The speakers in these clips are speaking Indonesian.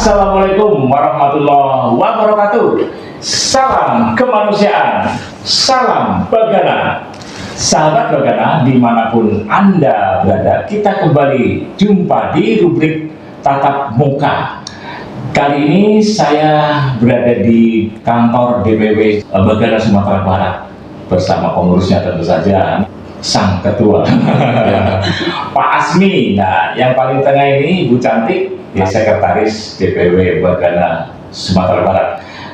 Assalamualaikum warahmatullahi wabarakatuh. Salam kemanusiaan, salam Bagana. Sahabat Bagana dimanapun Anda berada, kita kembali jumpa di rubrik Tatap Muka. Kali ini saya berada di kantor DPW Bagana Sumatera Barat bersama pengurusnya tentu saja sang ketua Pak Asmi. Nah, yang paling tengah ini Ibu Cantik, sekretaris DPW Bagana Sumatera Barat.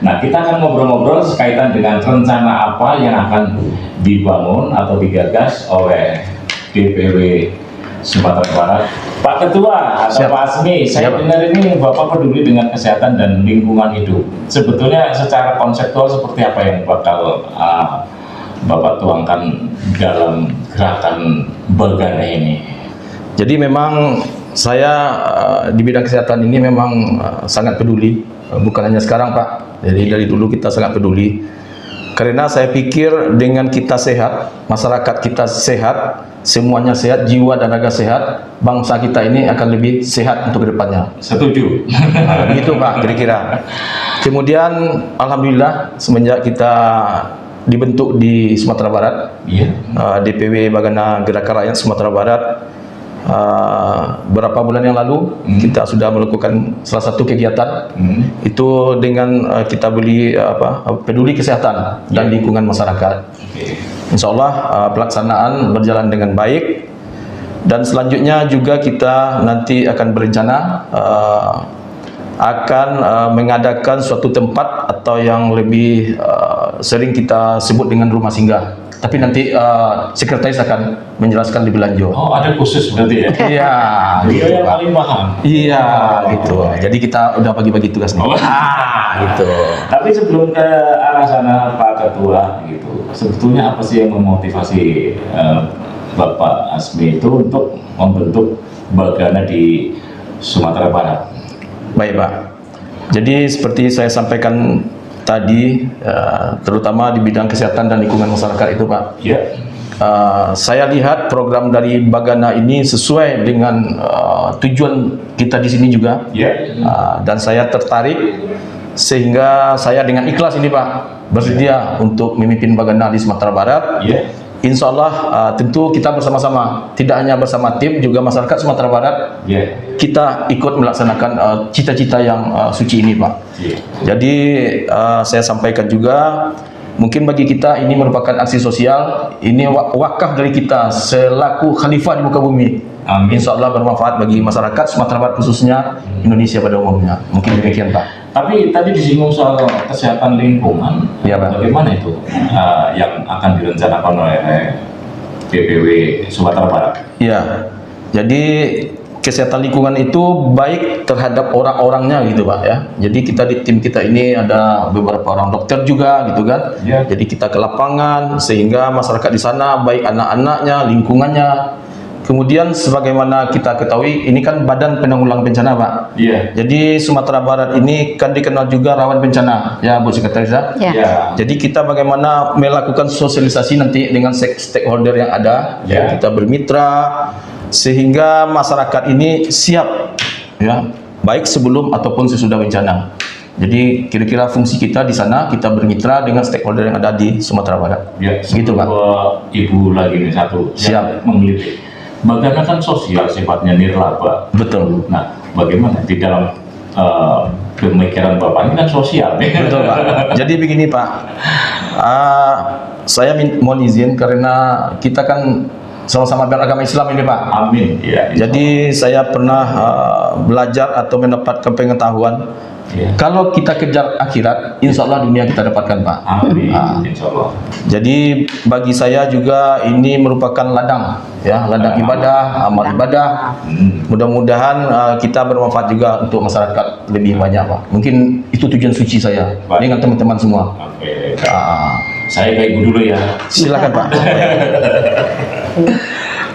Nah, kita akan ngobrol-ngobrol sekaitan dengan rencana apa yang akan dibangun atau digagas oleh DPW Sumatera Barat. Pak Ketua atau Pak Asmi, saya dengar ini Bapak peduli dengan kesehatan dan lingkungan hidup. Sebetulnya secara konseptual seperti apa yang bakal Bapak tuangkan dalam gerakan Bagana ini? Jadi memang saya di bidang kesehatan ini memang sangat peduli, bukan hanya sekarang Pak. Jadi dari dulu kita sangat peduli, karena saya pikir dengan kita sehat, masyarakat kita sehat, semuanya sehat, jiwa dan raga sehat, bangsa kita ini akan lebih sehat untuk kedepannya. Setuju. Gitu Pak, kira-kira. Kemudian Alhamdulillah semenjak kita dibentuk di Sumatera Barat, DPW Bagana Gerakan Rakyat Sumatera Barat, berapa bulan yang lalu kita sudah melakukan salah satu kegiatan itu dengan kita beli peduli kesehatan dan lingkungan masyarakat. Insya Allah pelaksanaan berjalan dengan baik, dan selanjutnya juga kita nanti akan berencana akan mengadakan suatu tempat atau yang lebih sering kita sebut dengan rumah singgah. Tapi nanti sekretaris akan menjelaskan lebih lanjut. Oh, ada khusus berarti ya? Iya. Dia yang paling paham. Iya, gitu. Jadi kita udah bagi-bagi tugas nih. Gitu. Tapi sebelum ke arah sana Pak Ketua, gitu, sebetulnya apa sih yang memotivasi Bapak Asmi itu untuk membentuk Bagana di Sumatera Barat? Baik Pak. Jadi seperti saya sampaikan tadi, terutama di bidang kesehatan dan lingkungan masyarakat itu Pak. Saya lihat program dari Bagana ini sesuai dengan tujuan kita di sini juga, dan saya tertarik sehingga saya dengan ikhlas ini Pak bersedia untuk memimpin Bagana di Sumatera Barat. Insya Allah tentu kita bersama-sama, tidak hanya bersama tim, juga masyarakat Sumatera Barat, kita ikut melaksanakan cita-cita yang suci ini Pak. Jadi saya sampaikan juga, mungkin bagi kita ini merupakan aksi sosial, ini wakaf dari kita selaku khalifah di muka bumi. Insya Allah bermanfaat bagi masyarakat Sumatera Barat khususnya, Indonesia pada umumnya. Mungkin demikian Pak. Tapi tadi disinggung soal kesehatan lingkungan, bagaimana itu yang akan direncanakan oleh DPW Sumatera Barat? Iya, jadi kesehatan lingkungan itu baik terhadap orang-orangnya gitu Pak ya. Jadi kita di tim kita ini ada beberapa orang dokter juga gitu kan. Jadi kita ke lapangan sehingga masyarakat di sana baik anak-anaknya, lingkungannya. Kemudian sebagaimana kita ketahui ini kan Badan Penanggulangan Bencana Pak. Jadi Sumatera Barat ini kan dikenal juga rawan bencana ya Bu Sekretaris ya. Jadi kita bagaimana melakukan sosialisasi nanti dengan stakeholder yang ada. Kita bermitra sehingga masyarakat ini siap ya, baik sebelum ataupun sesudah bencana. Jadi kira-kira fungsi kita di sana, kita bermitra dengan stakeholder yang ada di Sumatera Barat. Gitu Pak. Ibu lagi nih satu siap meneliti. Bagana kan sosial sifatnya, nirlaba. Betul. Nah, bagaimana di dalam pemikiran Bapak ini kan sosial nih? Betul Pak. Jadi begini Pak, saya mohon izin karena kita kan sama-sama beragama Islam ini Pak. Amin. Jadi saya pernah belajar atau mendapatkan pengetahuan, kalau kita kejar akhirat, insya Allah dunia kita dapatkan Pak. Amin. Insya Allah. Jadi bagi saya juga ini merupakan ladang ya, ladang ibadah, amal ibadah. Mudah-mudahan kita bermanfaat juga untuk masyarakat lebih banyak Pak. Mungkin itu tujuan suci saya dengan teman-teman semua. Saya ke Ibu dulu ya. Silakan Pak.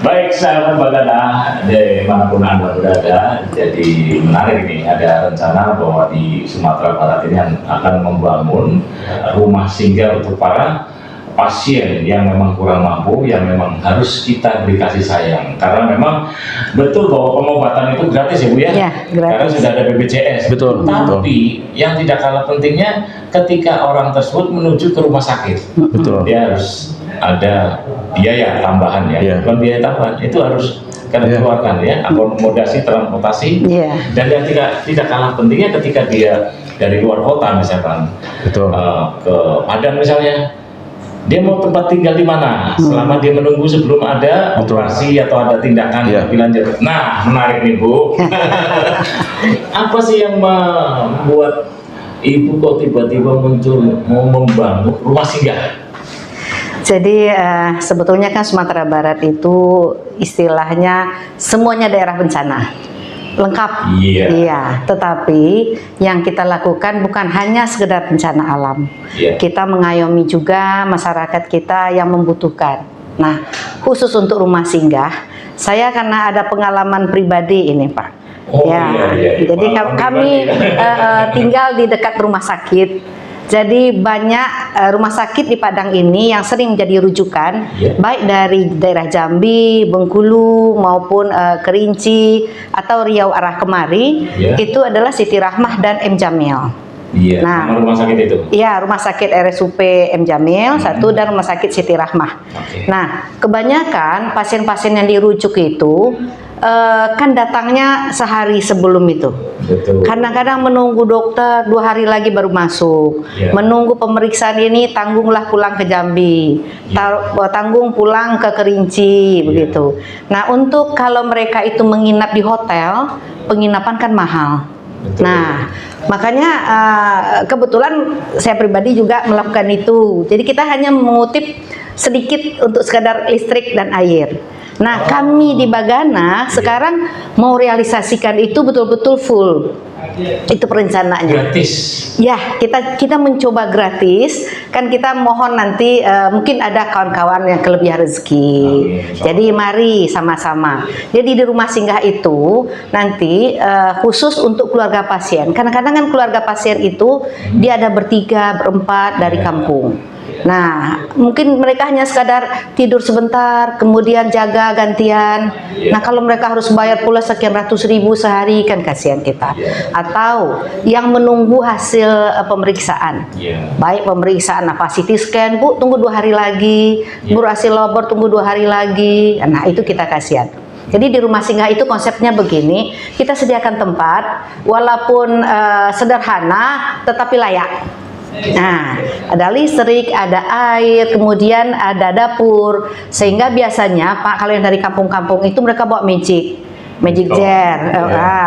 Baik, sahabat Bagana dimanapun Anda berada, jadi menarik ini, ada rencana bahwa di Sumatera Barat ini akan membangun rumah singgah untuk para pasien yang memang kurang mampu, yang memang harus kita beri kasih sayang. Karena memang betul bahwa pengobatan itu gratis ya Bu ya, Ya, gratis. karena sudah ada BPJS. Betul, Tapi yang tidak kalah pentingnya ketika orang tersebut menuju ke rumah sakit, Betul. dia harus ada biaya tambahan ya, Iya. bukan biaya tambahan, itu harus karena Iya. keluarkan ya, akomodasi transportasi. Iya. Dan yang tidak kalah pentingnya ketika dia dari luar kota misalkan, Betul. ke Padang misalnya, dia mau tempat tinggal di mana selama dia menunggu sebelum ada Betul. operasi atau ada tindakan Iya. lebih lanjut. Nah, menarik nih Bu. Apa sih yang membuat Ibu kok tiba-tiba muncul mau membangun rumah singgah? Jadi sebetulnya kan Sumatera Barat itu istilahnya semuanya daerah bencana. Lengkap. Iya. Iya, tetapi yang kita lakukan bukan hanya sekedar bencana alam. Iya. Kita mengayomi juga masyarakat kita yang membutuhkan. Nah, khusus untuk rumah singgah, saya karena ada pengalaman pribadi ini, Pak. Oh, iya. Jadi Pengalaman kami pribadi. tinggal di dekat rumah sakit. Jadi banyak rumah sakit di Padang ini yang sering menjadi rujukan, Iya. baik dari daerah Jambi, Bengkulu maupun Kerinci atau Riau arah kemari, Iya. itu adalah Siti Rahmah dan M Jamil. Iya, Nah. nama rumah sakit itu. Iya, rumah sakit RSUP M Jamil satu dan rumah sakit Siti Rahmah. Oke. Nah, kebanyakan pasien-pasien yang dirujuk itu kan datangnya sehari sebelum itu. Betul. Kadang-kadang menunggu dokter 2 hari lagi baru masuk. Ya. Menunggu pemeriksaan ini tanggunglah pulang ke Jambi, tanggung pulang ke Kerinci, begitu. Nah, untuk kalau mereka itu menginap di hotel, penginapan kan mahal. Betul. Nah, makanya kebetulan saya pribadi juga melakukan itu. Jadi kita hanya mengutip sedikit untuk sekadar listrik dan air. Nah, kami di Bagana sekarang mau realisasikan itu betul-betul full. Itu perencanaannya. Gratis. Ya, kita mencoba gratis. Kan kita mohon nanti mungkin ada kawan-kawan yang kelebihan rezeki. Amin. Jadi mari sama-sama. Jadi di rumah singgah itu nanti khusus untuk keluarga pasien. Kadang-kadang kan keluarga pasien itu dia ada bertiga, berempat dari kampung. Nah, mungkin mereka hanya sekadar tidur sebentar, kemudian jaga gantian. Nah, kalau mereka harus bayar pula sekian ratus ribu sehari, kan kasihan kita. Atau yang menunggu hasil pemeriksaan. Iya. Baik pemeriksaan apa CT scan, Bu, tunggu 2 hari lagi. Bu, hasil labor tunggu 2 hari lagi. Nah, itu kita kasihan. Jadi di rumah singgah itu konsepnya begini, kita sediakan tempat, walaupun sederhana, tetapi layak. Nah, ada listrik, ada air, kemudian ada dapur, sehingga biasanya Pak, kalau yang dari kampung-kampung itu mereka bawa magic jar,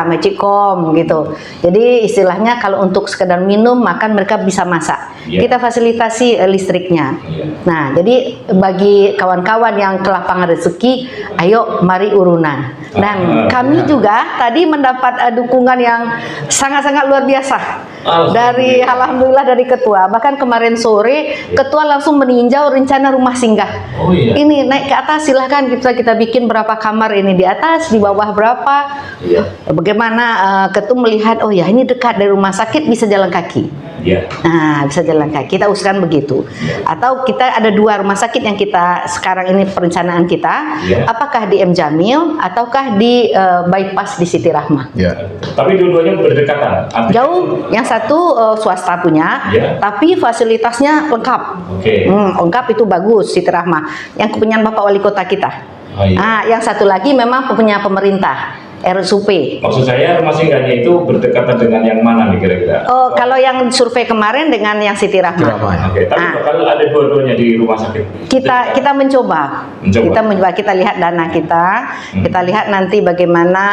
magicom gitu. Jadi istilahnya kalau untuk sekedar minum, makan mereka bisa masak. Iya. Kita fasilitasi listriknya. Iya. Nah, jadi bagi kawan-kawan yang kelapangan rezeki, ayo mari urunan. Dan kami juga tadi mendapat dukungan yang sangat-sangat luar biasa. Alhamdulillah dari ketua. Bahkan kemarin sore ketua langsung meninjau rencana rumah singgah. Oh iya. Ini naik ke atas, silahkan kita bikin berapa kamar ini di atas, di bawah berapa. Iya. Bagaimana ketua melihat, oh ya ini dekat dari rumah sakit, bisa jalan kaki. Iya. Nah, bisa jalan kaki. Kita usahakan begitu. Atau kita ada 2 rumah sakit yang kita sekarang ini perencanaan kita. Iya. Apakah di M Jamil ataukah di bypass di Siti Rahmah? Ya. Tapi dua-duanya berdekatan. Artinya- Jauh, yang satu swasta punya, Iya. tapi fasilitasnya lengkap. Oke. Lengkap itu bagus Siti Rahmah. Yang kepunyaan Bapak Wali Kota kita. Oh, iya. Nah, yang satu lagi memang punya pemerintah RSUP. Maksud saya rumah singgahnya itu berdekatan dengan yang mana nih kira-kira? Oh, kalau yang survei kemarin dengan yang Siti Rahmah. Rahmah. Oke, tapi Ah. kalau ada dua-duanya di rumah sakit. Kita mencoba. Kita lihat dana kita lihat nanti bagaimana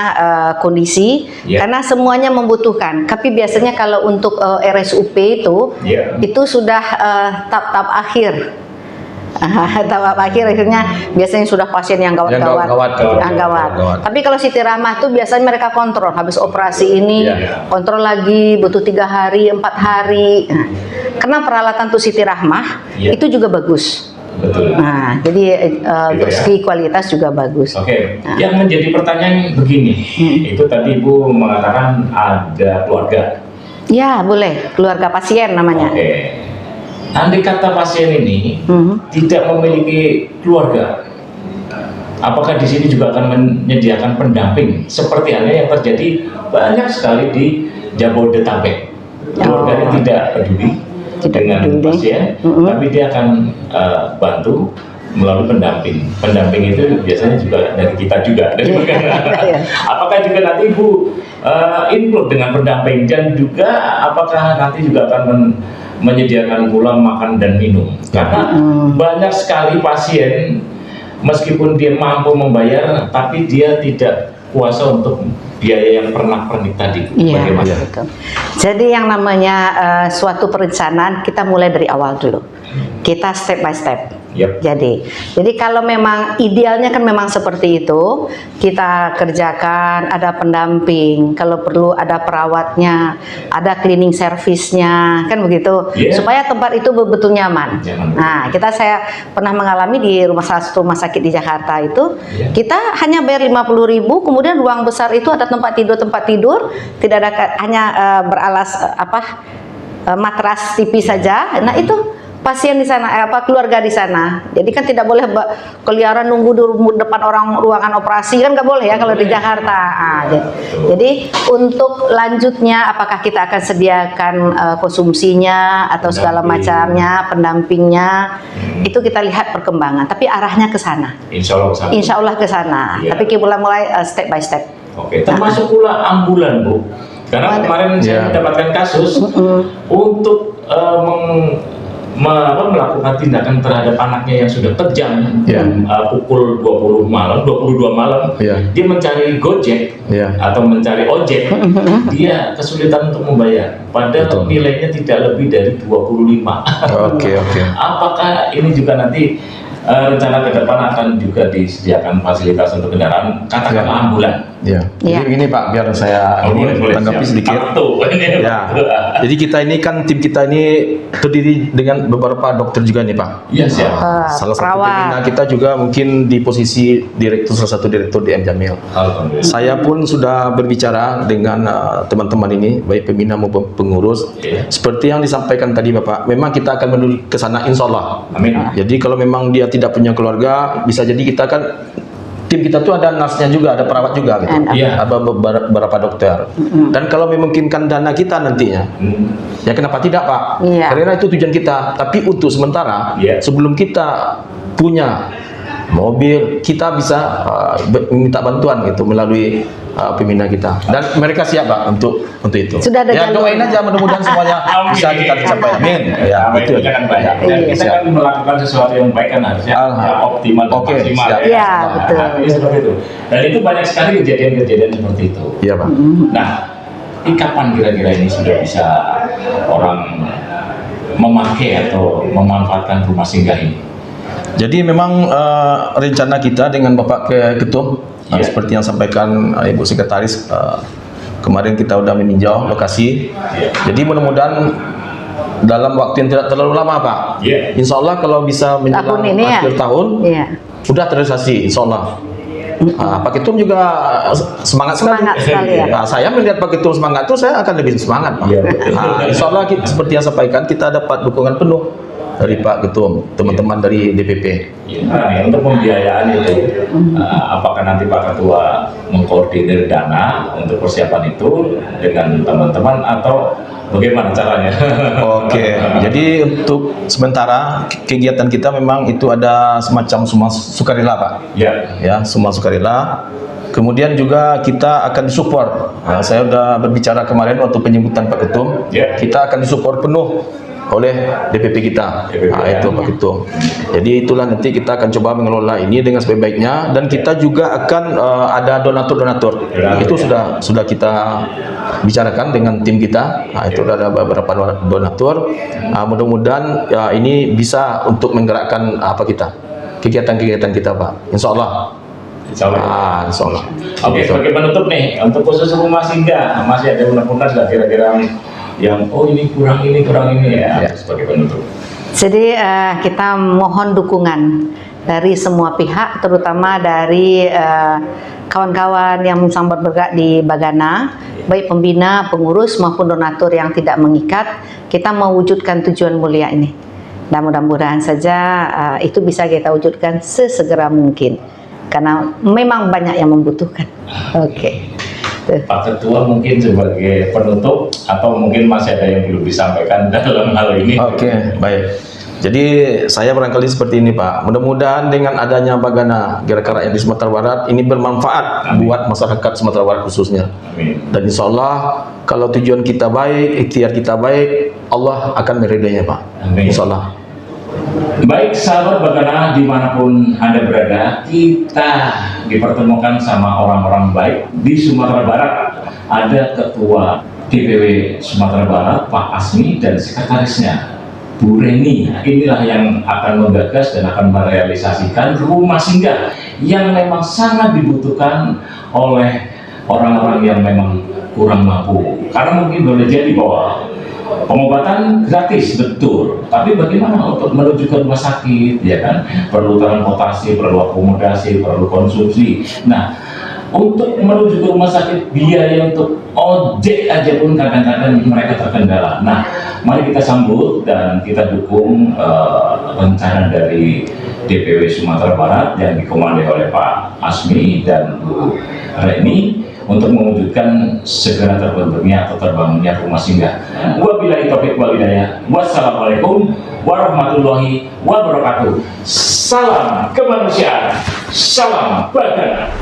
kondisi, Ya. karena semuanya membutuhkan. Tapi biasanya kalau untuk RSUP Ya. itu sudah tahap akhir. Tahap akhir akhirnya biasanya sudah pasien yang gawat-gawat. Yang gawat. Tapi kalau Siti Rahmah tuh biasanya mereka kontrol habis operasi ini, Iya. kontrol lagi butuh 3 hari, 4 hari. Nah, karena peralatan tuh Siti Rahmah Iya. itu juga bagus. Betul. Nah, jadi untuk ya. segi kualitas juga bagus. Oke, Nah. yang menjadi pertanyaan begini, itu tadi Ibu mengatakan ada keluarga. Ya, boleh. Keluarga pasien namanya. Oke. andai kata pasien ini tidak memiliki keluarga, apakah di sini juga akan menyediakan pendamping seperti halnya yang terjadi banyak sekali di Jabodetabek? Keluarganya tidak peduli dengan pasien, tapi dia akan bantu melalui pendamping. Pendamping itu biasanya juga dari kita juga, dari apakah juga nanti Ibu include dengan pendamping, dan juga apakah nanti juga akan menyediakan pula makan dan minum? Karena banyak sekali pasien meskipun dia mampu membayar, tapi dia tidak kuasa untuk biaya yang pernak-pernik tadi. Iya, betul. Jadi yang namanya suatu perencanaan kita mulai dari awal dulu. Kita step by step. Yep. Jadi kalau memang idealnya kan memang seperti itu, kita kerjakan, ada pendamping, kalau perlu ada perawatnya, ada cleaning service-nya, kan begitu, supaya tempat itu betul nyaman. Nah, saya pernah mengalami di salah satu rumah sakit di Jakarta itu, kita hanya bayar 50.000, kemudian ruang besar itu ada tempat tidur, tidak ada, hanya beralas matras tipis saja. Nah itu pasien di sana, keluarga di sana. Jadi kan tidak boleh keliaran nunggu di depan ruangan operasi, kan nggak boleh ya kalau di Jakarta. Jadi untuk lanjutnya, apakah kita akan sediakan konsumsinya atau segala macamnya, pendampingnya, itu kita lihat perkembangan. Tapi arahnya ke sana. Insya Allah ke sana. Tapi kita mulai step by step. Oke, termasuk pula ambulan, Bu. Karena kemarin saya mendapatkan kasus untuk melakukan tindakan terhadap anaknya yang sudah kejam, pukul 22 malam, dia mencari Gojek atau mencari ojek, dia kesulitan untuk membayar, padahal nilainya tidak lebih dari 25. Apakah ini juga nanti rencana ke depan akan juga disediakan fasilitas untuk kendaraan, katakanlah ambulan? Jadi gini Pak, biar saya tanggapi sedikit. Jadi kita ini kan, tim kita ini terdiri dengan beberapa dokter juga nih Pak. Salah satu pembina kita juga mungkin di posisi salah satu direktur di M Jamil. Saya pun sudah berbicara dengan teman-teman ini, baik pembina maupun pengurus. Seperti yang disampaikan tadi Bapak, memang kita akan menuju ke sana insya Allah. Amin. Jadi kalau memang dia tidak punya keluarga, bisa jadi kita kan, tim kita tuh ada nurse-nya juga, ada perawat juga gitu. Ada beberapa dokter. Dan kalau memungkinkan dana kita nantinya, ya kenapa tidak Pak? Karena itu tujuan kita. Tapi untuk sementara, sebelum kita punya mobil, kita bisa minta bantuan gitu melalui pembina kita, dan mereka siap Pak untuk itu. Sudah ada doain aja, mudah-mudahan semuanya bisa kita capai. Amin. Itu kan baik. Kita kan melakukan sesuatu yang baik kan harusnya yang optimal dan maksimal. Betul. Seperti itu. Dan itu banyak sekali kejadian-kejadian seperti itu. Iya Pak. Nah, kapan kira-kira ini sudah bisa orang memakai atau memanfaatkan rumah singgah ini? Jadi memang rencana kita dengan Bapak Ketum, seperti yang sampaikan Ibu Sekretaris, kemarin kita sudah meninjau lokasi. Jadi mudah-mudahan dalam waktu yang tidak terlalu lama Pak, insya Allah kalau bisa menjelang akhir tahun, sudah terrealisasi insya Allah. Pak Ketum juga semangat sekali. Saya melihat Pak Ketum semangat itu, saya akan lebih semangat Pak. Insya Allah seperti yang sampaikan, kita dapat dukungan penuh dari Pak Ketum, teman-teman dari DPP. Untuk pembiayaan itu, apakah nanti Pak Ketua mengkoordinir dana untuk persiapan itu dengan teman-teman atau bagaimana caranya? Jadi untuk sementara kegiatan kita memang itu ada semacam summa sukarela Pak. Summa sukarela. Kemudian juga kita akan disupport. Saya sudah berbicara kemarin waktu penyebutan Pak Ketum, kita akan disupport penuh oleh DPP kita. Itu Pak Ketum. Jadi itulah nanti kita akan coba mengelola ini dengan sebaik-baiknya, dan kita juga akan ada donatur. Itu sudah kita bicarakan dengan tim kita. Itu ada beberapa donatur. Mudah-mudahan ini bisa untuk menggerakkan kegiatan-kegiatan kita Pak. Insya Allah. Insya Allah. Sebagai penutup nih, untuk khusus rumah singgah, masih ada benar-benar nggak kira-kira yang ini kurang ini ya. Sebagai penutup. Jadi kita mohon dukungan dari semua pihak, terutama dari kawan-kawan yang sambat bergerak di Bagana, baik pembina, pengurus maupun donatur yang tidak mengikat. Kita mewujudkan tujuan mulia ini. Dan mudah-mudahan saja itu bisa kita wujudkan sesegera mungkin, karena memang banyak yang membutuhkan. Oke. Pak Ketua mungkin sebagai penutup atau mungkin masih ada yang belum disampaikan dalam hal ini. Oke, baik. Jadi saya barangkali seperti ini Pak. Mudah-mudahan dengan adanya Bagana Gerakan Rakyat di Sumatera Barat ini bermanfaat buat masyarakat Sumatera Barat khususnya. Amin. Dan insya Allah kalau tujuan kita baik, ikhtiar kita baik, Allah akan meridainya Pak. Amin. Insya Allah. Baik sahabat Bagana dimanapun Anda berada, kita dipertemukan sama orang-orang baik di Sumatera Barat. Ada Ketua DPW Sumatera Barat Pak Asmi dan sekretarisnya Bu Reni. Inilah yang akan menggagas dan akan merealisasikan rumah singgah yang memang sangat dibutuhkan oleh orang-orang yang memang kurang mampu. Karena mungkin boleh jadi bahwa pengobatan gratis, betul, tapi bagaimana untuk menuju ke rumah sakit, ya kan? Perlu transportasi, perlu akomodasi, perlu konsumsi. Nah, untuk menuju ke rumah sakit, biaya untuk ojek aja pun kadang-kadang mereka terkendala. Nah, mari kita sambut dan kita dukung rencana dari DPW Sumatera Barat yang dikomandoi oleh Pak Asmi dan Bu Reni untuk mewujudkan segera terbentuknya atau terbangunnya rumah singgah. Wabillahi taufiq wal hidayah. Wassalamualaikum warahmatullahi wabarakatuh. Salam kemanusiaan. Salam Bagana.